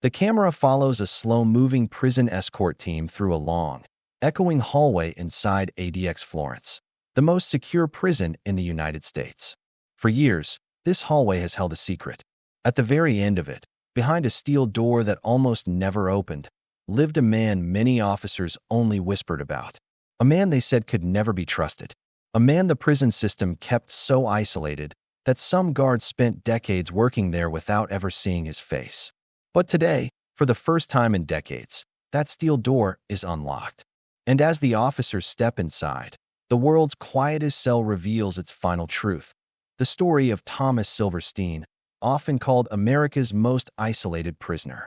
The camera follows a slow-moving prison escort team through a long, echoing hallway inside ADX Florence, the most secure prison in the United States. For years, this hallway has held a secret. At the very end of it, behind a steel door that almost never opened, lived a man many officers only whispered about. A man they said could never be trusted. A man the prison system kept so isolated that some guards spent decades working there without ever seeing his face. But today, for the first time in decades, that steel door is unlocked. And as the officers step inside, the world's quietest cell reveals its final truth. The story of Thomas Silverstein, often called America's most isolated prisoner.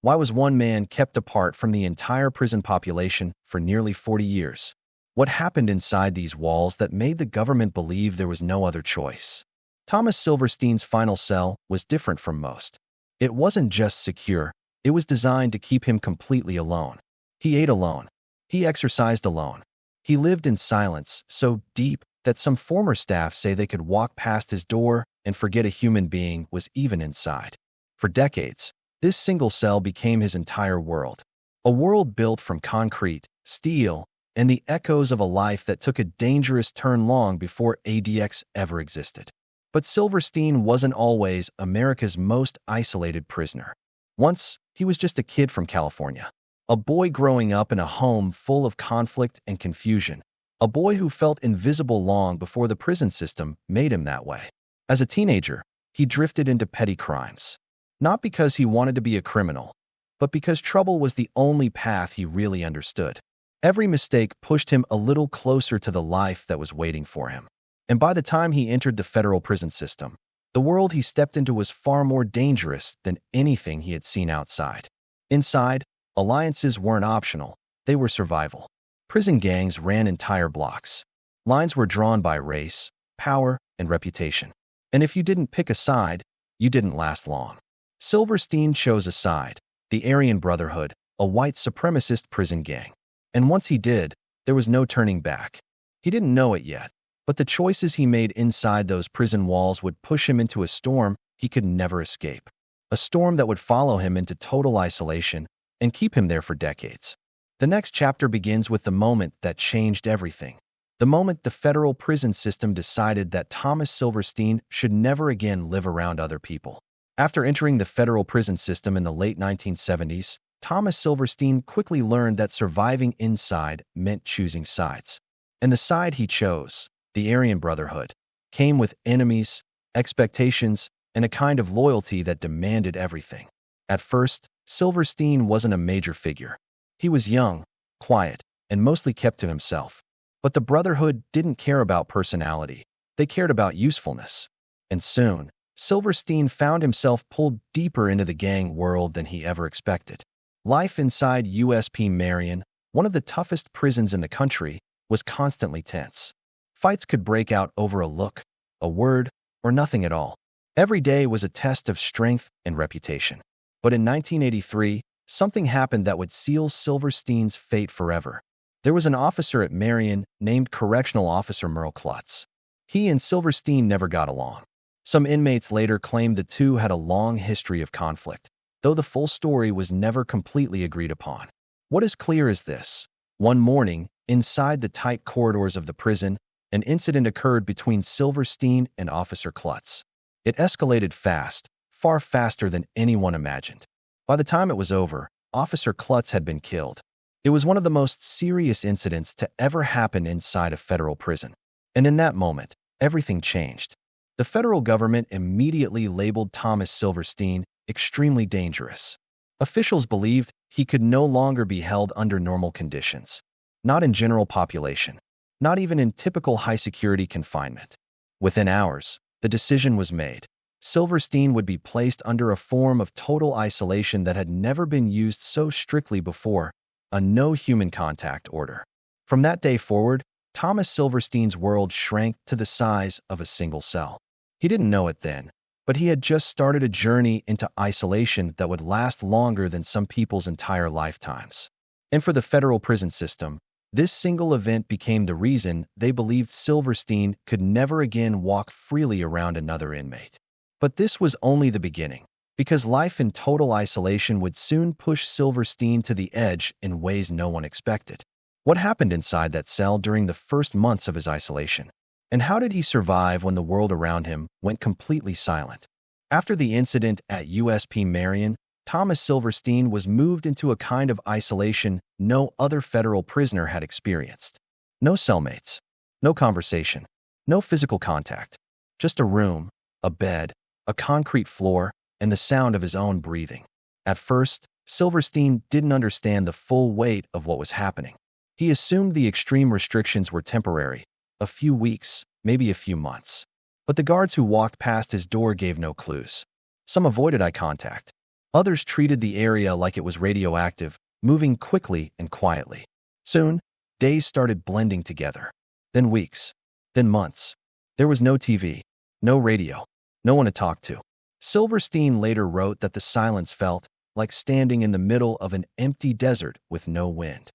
Why was one man kept apart from the entire prison population for nearly 40 years? What happened inside these walls that made the government believe there was no other choice? Thomas Silverstein's final cell was different from most. It wasn't just secure, it was designed to keep him completely alone. He ate alone. He exercised alone. He lived in silence so deep that some former staff say they could walk past his door and forget a human being was even inside. For decades, this single cell became his entire world. A world built from concrete, steel, and the echoes of a life that took a dangerous turn long before ADX ever existed. But Silverstein wasn't always America's most isolated prisoner. Once, he was just a kid from California. A boy growing up in a home full of conflict and confusion. A boy who felt invisible long before the prison system made him that way. As a teenager, he drifted into petty crimes. Not because he wanted to be a criminal, but because trouble was the only path he really understood. Every mistake pushed him a little closer to the life that was waiting for him. And by the time he entered the federal prison system, the world he stepped into was far more dangerous than anything he had seen outside. Inside, alliances weren't optional, they were survival. Prison gangs ran entire blocks. Lines were drawn by race, power, and reputation. And if you didn't pick a side, you didn't last long. Silverstein chose a side, the Aryan Brotherhood, a white supremacist prison gang. And once he did, there was no turning back. He didn't know it yet, but the choices he made inside those prison walls would push him into a storm he could never escape. A storm that would follow him into total isolation and keep him there for decades. The next chapter begins with the moment that changed everything. The moment the federal prison system decided that Thomas Silverstein should never again live around other people. After entering the federal prison system in the late 1970s, Thomas Silverstein quickly learned that surviving inside meant choosing sides. And the side he chose, the Aryan Brotherhood, came with enemies, expectations, and a kind of loyalty that demanded everything. At first, Silverstein wasn't a major figure. He was young, quiet, and mostly kept to himself. But the Brotherhood didn't care about personality. They cared about usefulness. And soon, Silverstein found himself pulled deeper into the gang world than he ever expected. Life inside USP Marion, one of the toughest prisons in the country, was constantly tense. Fights could break out over a look, a word, or nothing at all. Every day was a test of strength and reputation. But in 1983, something happened that would seal Silverstein's fate forever. There was an officer at Marion named Correctional Officer Merle Klutz. He and Silverstein never got along. Some inmates later claimed the two had a long history of conflict, though the full story was never completely agreed upon. What is clear is this. One morning, inside the tight corridors of the prison, an incident occurred between Silverstein and Officer Klutz. It escalated fast, far faster than anyone imagined. By the time it was over, Officer Klutz had been killed. It was one of the most serious incidents to ever happen inside a federal prison. And in that moment, everything changed. The federal government immediately labeled Thomas Silverstein extremely dangerous. Officials believed he could no longer be held under normal conditions. Not in general population. Not even in typical high-security confinement. Within hours, the decision was made. Silverstein would be placed under a form of total isolation that had never been used so strictly before, a no-human contact order. From that day forward, Thomas Silverstein's world shrank to the size of a single cell. He didn't know it then, but he had just started a journey into isolation that would last longer than some people's entire lifetimes. And for the federal prison system, this single event became the reason they believed Silverstein could never again walk freely around another inmate. But this was only the beginning, because life in total isolation would soon push Silverstein to the edge in ways no one expected. What happened inside that cell during the first months of his isolation? And how did he survive when the world around him went completely silent? After the incident at USP Marion, Thomas Silverstein was moved into a kind of isolation no other federal prisoner had experienced. No cellmates, no conversation, no physical contact, just a room, a bed, a concrete floor, and the sound of his own breathing. At first, Silverstein didn't understand the full weight of what was happening. He assumed the extreme restrictions were temporary, a few weeks, maybe a few months. But the guards who walked past his door gave no clues. Some avoided eye contact. Others treated the area like it was radioactive, moving quickly and quietly. Soon, days started blending together. Then weeks. Then months. There was no TV, no radio, no one to talk to. Silverstein later wrote that the silence felt like standing in the middle of an empty desert with no wind.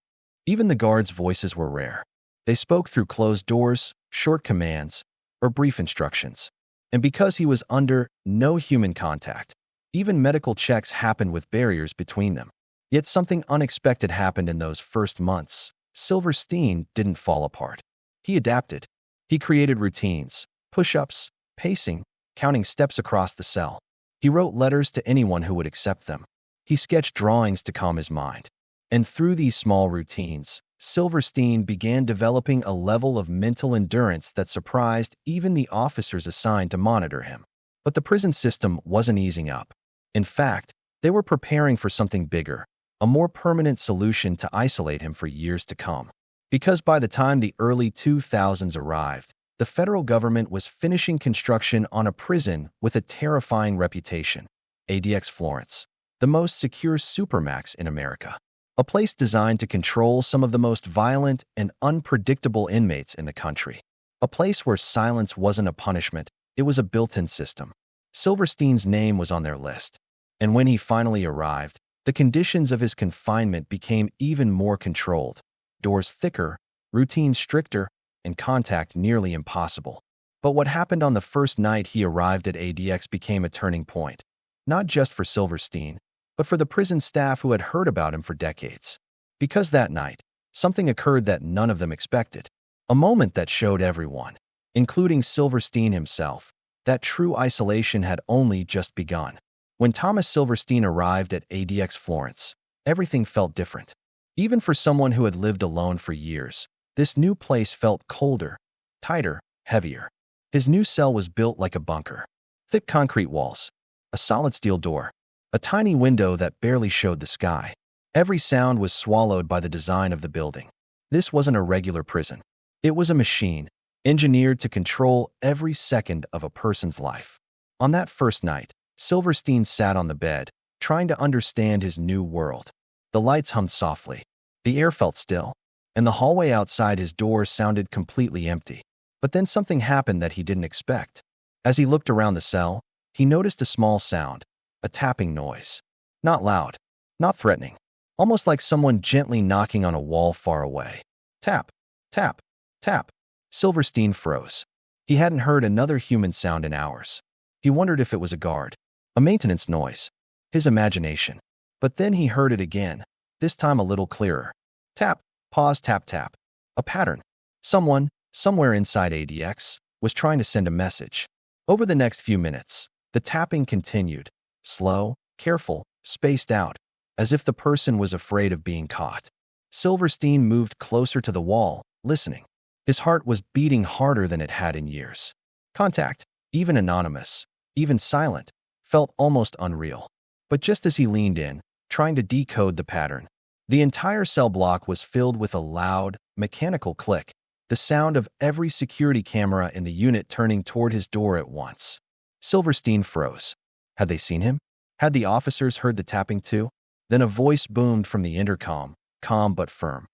Even the guards' voices were rare. They spoke through closed doors, short commands, or brief instructions. And because he was under no human contact, even medical checks happened with barriers between them. Yet something unexpected happened in those first months. Silverstein didn't fall apart. He adapted. He created routines, push-ups, pacing, counting steps across the cell. He wrote letters to anyone who would accept them. He sketched drawings to calm his mind. And through these small routines, Silverstein began developing a level of mental endurance that surprised even the officers assigned to monitor him. But the prison system wasn't easing up. In fact, they were preparing for something bigger, a more permanent solution to isolate him for years to come. Because by the time the early 2000s arrived, the federal government was finishing construction on a prison with a terrifying reputation, ADX Florence, the most secure supermax in America. A place designed to control some of the most violent and unpredictable inmates in the country. A place where silence wasn't a punishment, it was a built-in system. Silverstein's name was on their list. And when he finally arrived, the conditions of his confinement became even more controlled. Doors thicker, routines stricter, and contact nearly impossible. But what happened on the first night he arrived at ADX became a turning point. Not just for Silverstein, but for the prison staff who had heard about him for decades. Because that night, something occurred that none of them expected. A moment that showed everyone, including Silverstein himself, that true isolation had only just begun. When Thomas Silverstein arrived at ADX Florence, everything felt different. Even for someone who had lived alone for years, this new place felt colder, tighter, heavier. His new cell was built like a bunker. Thick concrete walls, a solid steel door, a tiny window that barely showed the sky. Every sound was swallowed by the design of the building. This wasn't a regular prison. It was a machine, engineered to control every second of a person's life. On that first night, Silverstein sat on the bed, trying to understand his new world. The lights hummed softly. The air felt still, and the hallway outside his door sounded completely empty. But then something happened that he didn't expect. As he looked around the cell, he noticed a small sound, a tapping noise. Not loud, not threatening, almost like someone gently knocking on a wall far away. Tap, tap, tap. Silverstein froze. He hadn't heard another human sound in hours. He wondered if it was a guard, a maintenance noise, his imagination. But then he heard it again, this time a little clearer. Tap, pause, tap, tap. A pattern. Someone, somewhere inside ADX, was trying to send a message. Over the next few minutes, the tapping continued. Slow, careful, spaced out, as if the person was afraid of being caught. Silverstein moved closer to the wall, listening. His heart was beating harder than it had in years. Contact, even anonymous, even silent, felt almost unreal. But just as he leaned in, trying to decode the pattern, the entire cell block was filled with a loud, mechanical click, the sound of every security camera in the unit turning toward his door at once. Silverstein froze. Had they seen him? Had the officers heard the tapping too? Then a voice boomed from the intercom, calm but firm.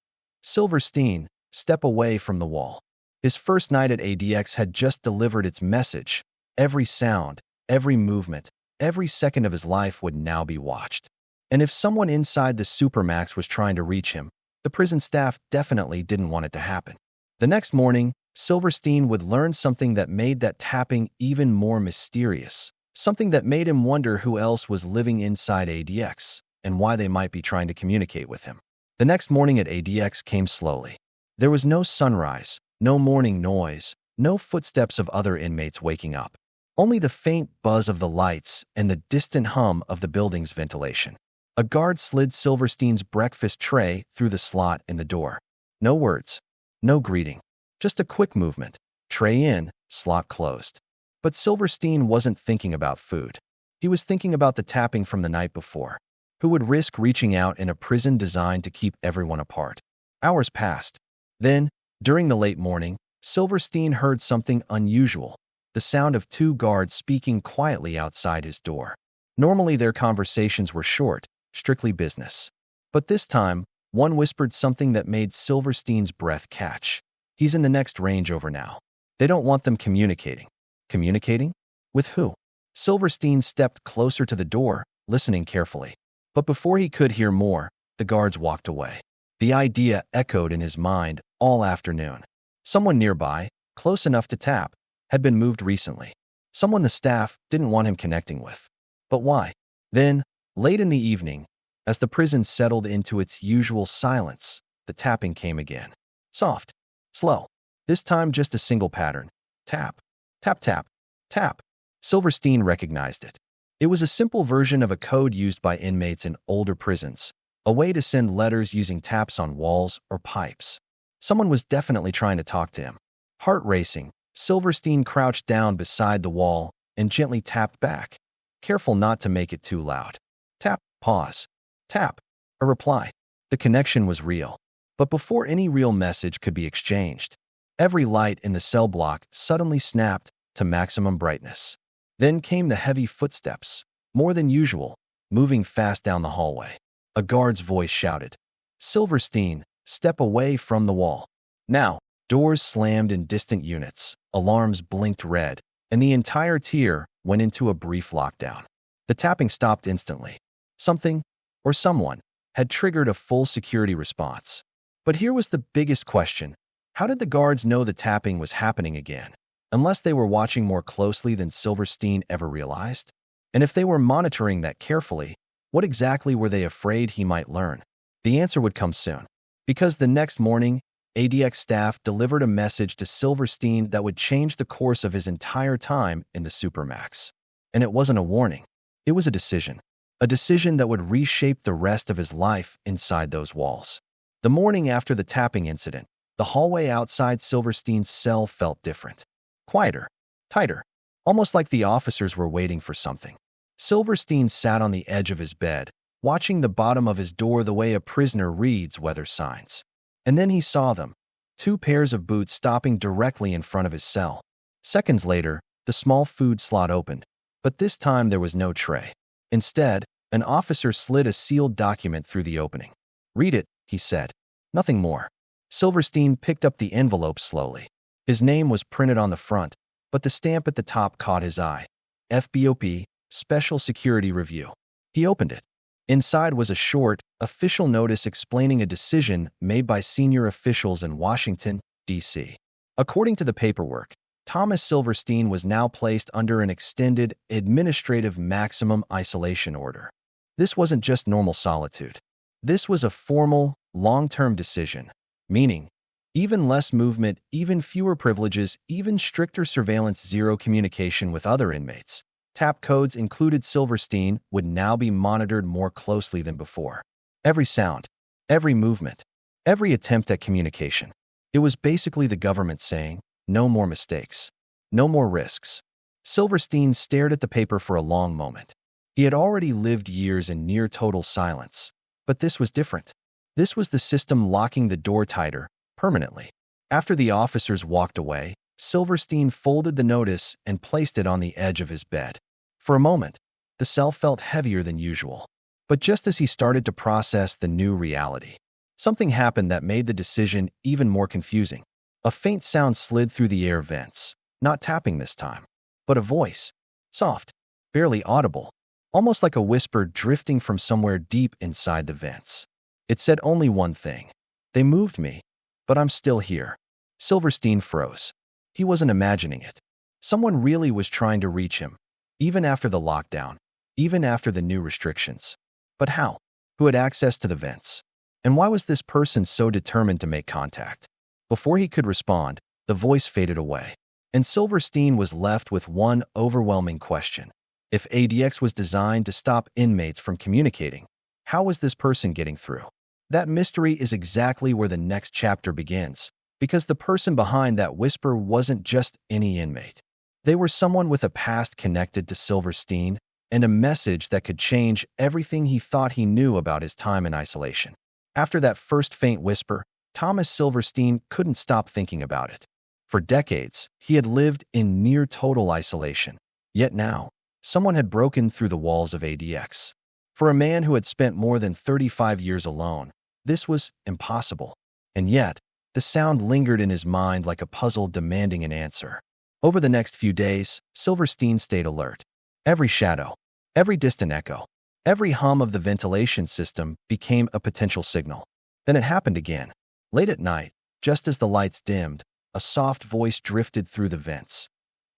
Silverstein, step away from the wall. His first night at ADX had just delivered its message. Every sound, every movement, every second of his life would now be watched. And if someone inside the Supermax was trying to reach him, the prison staff definitely didn't want it to happen. The next morning, Silverstein would learn something that made that tapping even more mysterious. something that made him wonder who else was living inside ADX and why they might be trying to communicate with him. The next morning at ADX came slowly. There was no sunrise, no morning noise, no footsteps of other inmates waking up. Only the faint buzz of the lights and the distant hum of the building's ventilation. A guard slid Silverstein's breakfast tray through the slot in the door. No words, no greeting, just a quick movement. Tray in, slot closed. But Silverstein wasn't thinking about food. He was thinking about the tapping from the night before. Who would risk reaching out in a prison designed to keep everyone apart? Hours passed. Then, during the late morning, Silverstein heard something unusual. The sound of two guards speaking quietly outside his door. Normally their conversations were short, strictly business. But this time, one whispered something that made Silverstein's breath catch. He's in the next range over now. They don't want them communicating. Communicating? With who? Silverstein stepped closer to the door, listening carefully. But before he could hear more, the guards walked away. The idea echoed in his mind all afternoon. Someone nearby, close enough to tap, had been moved recently. Someone the staff didn't want him connecting with. But why? Then, late in the evening, as the prison settled into its usual silence, the tapping came again. Soft, slow. This time just a single pattern. Tap, tap, tap, tap. Silverstein recognized it. It was a simple version of a code used by inmates in older prisons, a way to send letters using taps on walls or pipes. Someone was definitely trying to talk to him. Heart racing, Silverstein crouched down beside the wall and gently tapped back, careful not to make it too loud. Tap, pause. Tap. A reply. The connection was real. But before any real message could be exchanged, every light in the cell block suddenly snapped to maximum brightness. Then came the heavy footsteps, more than usual, moving fast down the hallway. A guard's voice shouted, "Silverstein, step away from the wall." Now, doors slammed in distant units, alarms blinked red, and the entire tier went into a brief lockdown. The tapping stopped instantly. Something, or someone, had triggered a full security response. But here was the biggest question. How did the guards know the tapping was happening again? Unless they were watching more closely than Silverstein ever realized? And if they were monitoring that carefully, what exactly were they afraid he might learn? The answer would come soon. Because the next morning, ADX staff delivered a message to Silverstein that would change the course of his entire time in the Supermax. And it wasn't a warning. It was a decision. A decision that would reshape the rest of his life inside those walls. The morning after the tapping incident, the hallway outside Silverstein's cell felt different. Quieter, tighter, almost like the officers were waiting for something. Silverstein sat on the edge of his bed, watching the bottom of his door the way a prisoner reads weather signs. And then he saw them, two pairs of boots stopping directly in front of his cell. Seconds later, the small food slot opened, but this time there was no tray. Instead, an officer slid a sealed document through the opening. "Read it," he said. Nothing more. Silverstein picked up the envelope slowly. His name was printed on the front, but the stamp at the top caught his eye. FBOP, Special Security Review. He opened it. Inside was a short, official notice explaining a decision made by senior officials in Washington, D.C. According to the paperwork, Thomas Silverstein was now placed under an extended, administrative maximum isolation order. This wasn't just normal solitude. This was a formal, long-term decision, meaning even less movement, even fewer privileges, even stricter surveillance, zero communication with other inmates. Tap codes included. Silverstein would now be monitored more closely than before. Every sound, every movement, every attempt at communication. It was basically the government saying, no more mistakes, no more risks. Silverstein stared at the paper for a long moment. He had already lived years in near total silence, but this was different. This was the system locking the door tighter, permanently. After the officers walked away, Silverstein folded the notice and placed it on the edge of his bed. For a moment, the cell felt heavier than usual. But just as he started to process the new reality, something happened that made the decision even more confusing. A faint sound slid through the air vents, not tapping this time, but a voice, soft, barely audible, almost like a whisper drifting from somewhere deep inside the vents. It said only one thing. "They moved me, but I'm still here." Silverstein froze. He wasn't imagining it. Someone really was trying to reach him, even after the lockdown, even after the new restrictions. But how? Who had access to the vents? And why was this person so determined to make contact? Before he could respond, the voice faded away, and Silverstein was left with one overwhelming question. If ADX was designed to stop inmates from communicating, how was this person getting through? That mystery is exactly where the next chapter begins, because the person behind that whisper wasn't just any inmate. They were someone with a past connected to Silverstein and a message that could change everything he thought he knew about his time in isolation. After that first faint whisper, Thomas Silverstein couldn't stop thinking about it. For decades, he had lived in near total isolation. Yet now, someone had broken through the walls of ADX. For a man who had spent more than 35 years alone, this was impossible. And yet, the sound lingered in his mind like a puzzle demanding an answer. Over the next few days, Silverstein stayed alert. Every shadow, every distant echo, every hum of the ventilation system became a potential signal. Then it happened again. Late at night, just as the lights dimmed, a soft voice drifted through the vents.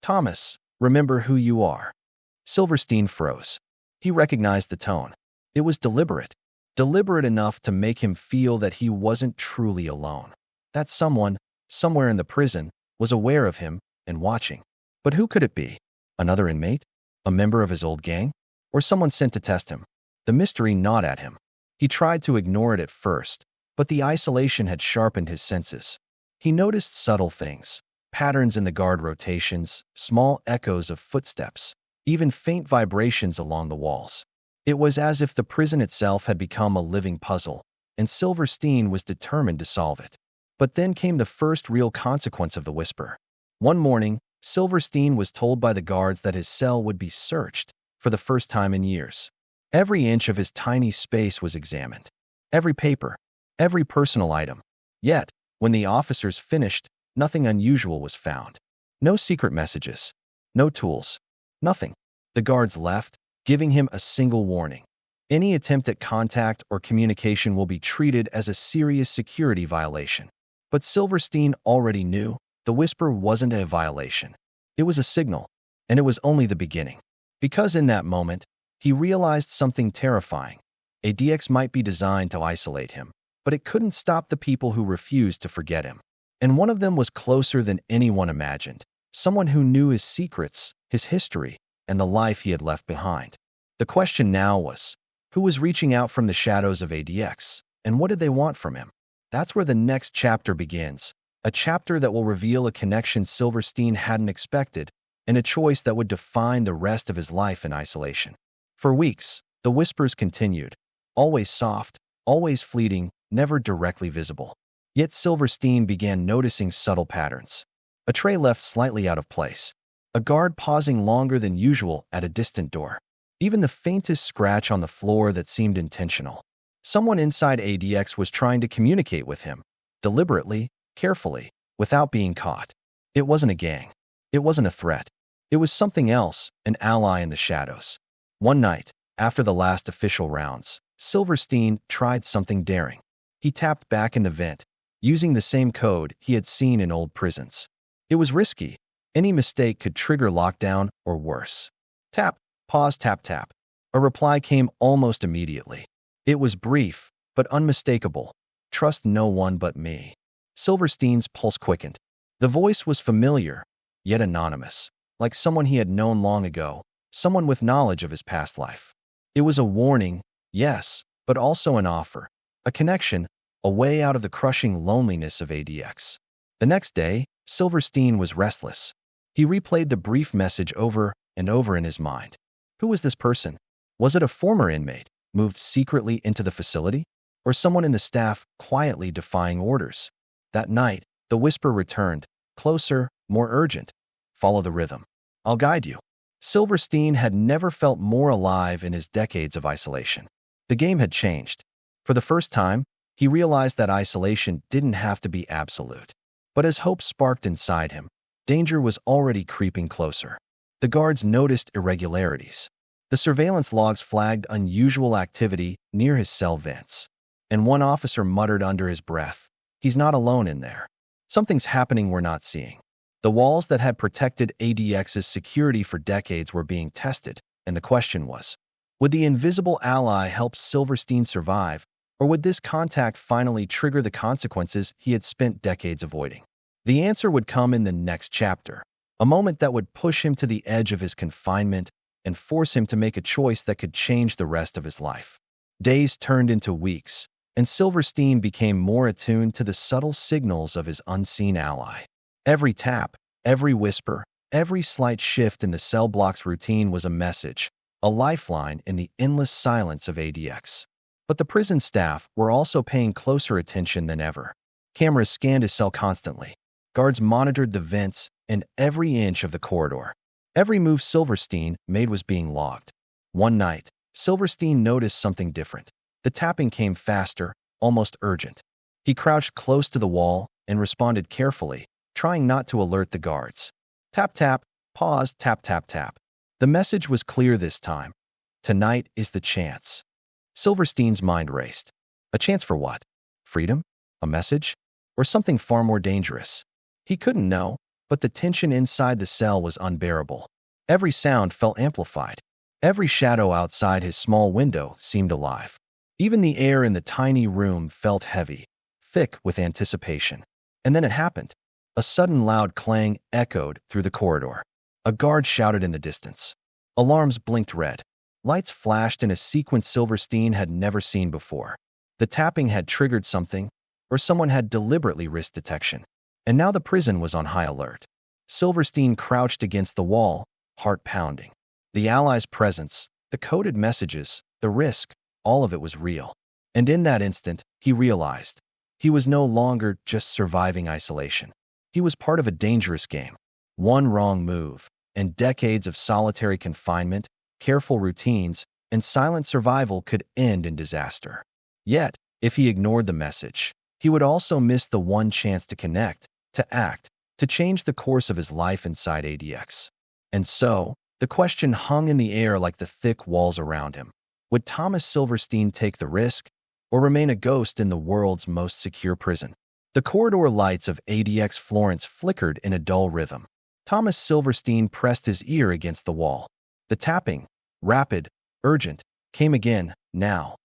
"Thomas, remember who you are." Silverstein froze. He recognized the tone. It was deliberate enough to make him feel that he wasn't truly alone. That someone, somewhere in the prison, was aware of him and watching. But who could it be? Another inmate? A member of his old gang? Or someone sent to test him? The mystery gnawed at him. He tried to ignore it at first, but the isolation had sharpened his senses. He noticed subtle things, patterns in the guard rotations, small echoes of footsteps, even faint vibrations along the walls. It was as if the prison itself had become a living puzzle, and Silverstein was determined to solve it. But then came the first real consequence of the whisper. One morning, Silverstein was told by the guards that his cell would be searched for the first time in years. Every inch of his tiny space was examined. Every paper, every personal item. Yet, when the officers finished, nothing unusual was found. No secret messages, no tools, nothing. The guards left, giving him a single warning. Any attempt at contact or communication will be treated as a serious security violation. But Silverstein already knew the whisper wasn't a violation. It was a signal, and it was only the beginning. Because in that moment, he realized something terrifying. ADX might be designed to isolate him, but it couldn't stop the people who refused to forget him. And one of them was closer than anyone imagined. Someone who knew his secrets, his history, and the life he had left behind. The question now was, who was reaching out from the shadows of ADX, and what did they want from him? That's where the next chapter begins, a chapter that will reveal a connection Silverstein hadn't expected, and a choice that would define the rest of his life in isolation. For weeks, the whispers continued, always soft, always fleeting, never directly visible. Yet Silverstein began noticing subtle patterns. A tray left slightly out of place, a guard pausing longer than usual at a distant door, even the faintest scratch on the floor that seemed intentional. Someone inside ADX was trying to communicate with him, deliberately, carefully, without being caught. It wasn't a gang. It wasn't a threat. It was something else, an ally in the shadows. One night, after the last official rounds, Silverstein tried something daring. He tapped back in the vent, using the same code he had seen in old prisons. It was risky. Any mistake could trigger lockdown or worse. Tap, pause, tap, tap. A reply came almost immediately. It was brief, but unmistakable. "Trust no one but me." Silverstein's pulse quickened. The voice was familiar, yet anonymous, like someone he had known long ago, someone with knowledge of his past life. It was a warning, yes, but also an offer, a connection, a way out of the crushing loneliness of ADX. The next day, Silverstein was restless. He replayed the brief message over and over in his mind. Who was this person? Was it a former inmate, moved secretly into the facility? Or someone in the staff quietly defying orders? That night, the whisper returned, closer, more urgent. "Follow the rhythm. I'll guide you." Silverstein had never felt more alive in his decades of isolation. The game had changed. For the first time, he realized that isolation didn't have to be absolute. But as hope sparked inside him, danger was already creeping closer. The guards noticed irregularities. The surveillance logs flagged unusual activity near his cell vents. And one officer muttered under his breath, "He's not alone in there. Something's happening we're not seeing." The walls that had protected ADX's security for decades were being tested, and the question was, would the invisible ally help Silverstein survive, or would this contact finally trigger the consequences he had spent decades avoiding? The answer would come in the next chapter, a moment that would push him to the edge of his confinement and force him to make a choice that could change the rest of his life. Days turned into weeks, and Silverstein became more attuned to the subtle signals of his unseen ally. Every tap, every whisper, every slight shift in the cell block's routine was a message, a lifeline in the endless silence of ADX. But the prison staff were also paying closer attention than ever. Cameras scanned his cell constantly. Guards monitored the vents and every inch of the corridor. Every move Silverstein made was being logged. One night, Silverstein noticed something different. The tapping came faster, almost urgent. He crouched close to the wall and responded carefully, trying not to alert the guards. Tap, tap, pause, tap, tap, tap. The message was clear this time. Tonight is the chance. Silverstein's mind raced. A chance for what? Freedom? A message? Or something far more dangerous? He couldn't know, but the tension inside the cell was unbearable. Every sound felt amplified. Every shadow outside his small window seemed alive. Even the air in the tiny room felt heavy, thick with anticipation. And then it happened. A sudden loud clang echoed through the corridor. A guard shouted in the distance. Alarms blinked red. Lights flashed in a sequence Silverstein had never seen before. The tapping had triggered something, or someone had deliberately risked detection. And now the prison was on high alert. Silverstein crouched against the wall, heart pounding. The allies' presence, the coded messages, the risk, all of it was real. And in that instant, he realized he was no longer just surviving isolation. He was part of a dangerous game. One wrong move, and decades of solitary confinement, careful routines, and silent survival could end in disaster. Yet, if he ignored the message, he would also miss the one chance to connect, to act, to change the course of his life inside ADX. And so, the question hung in the air like the thick walls around him. Would Thomas Silverstein take the risk, or remain a ghost in the world's most secure prison? The corridor lights of ADX Florence flickered in a dull rhythm. Thomas Silverstein pressed his ear against the wall. The tapping, rapid, urgent, came again, now.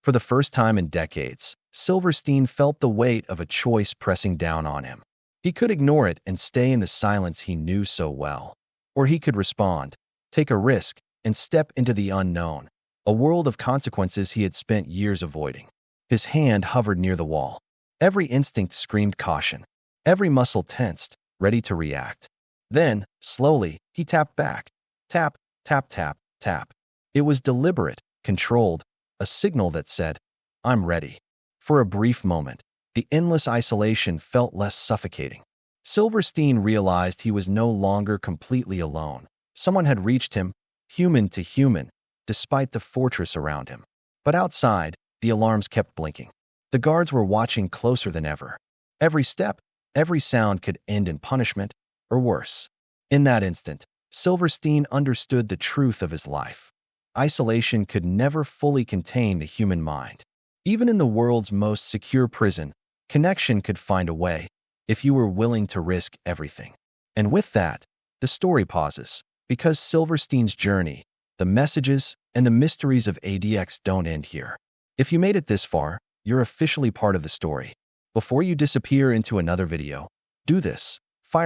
For the first time in decades, Silverstein felt the weight of a choice pressing down on him. He could ignore it and stay in the silence he knew so well. Or he could respond, take a risk, and step into the unknown, a world of consequences he had spent years avoiding. His hand hovered near the wall. Every instinct screamed caution. Every muscle tensed, ready to react. Then, slowly, he tapped back. Tap, tap, tap, tap. It was deliberate, controlled, a signal that said, I'm ready. For a brief moment, the endless isolation felt less suffocating. Silverstein realized he was no longer completely alone. Someone had reached him, human to human, despite the fortress around him. But outside, the alarms kept blinking. The guards were watching closer than ever. Every step, every sound could end in punishment, or worse. In that instant, Silverstein understood the truth of his life. Isolation could never fully contain the human mind. Even in the world's most secure prison, connection could find a way, if you were willing to risk everything. And with that, the story pauses, because Silverstein's journey, the messages, and the mysteries of ADX don't end here. If you made it this far, you're officially part of the story. Before you disappear into another video, do this.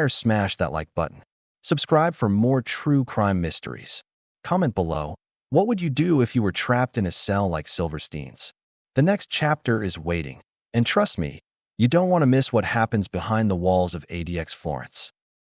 Smash that like button. Subscribe for more true crime mysteries. Comment below, what would you do if you were trapped in a cell like Silverstein's? The next chapter is waiting, and trust me, you don't want to miss what happens behind the walls of ADX Florence.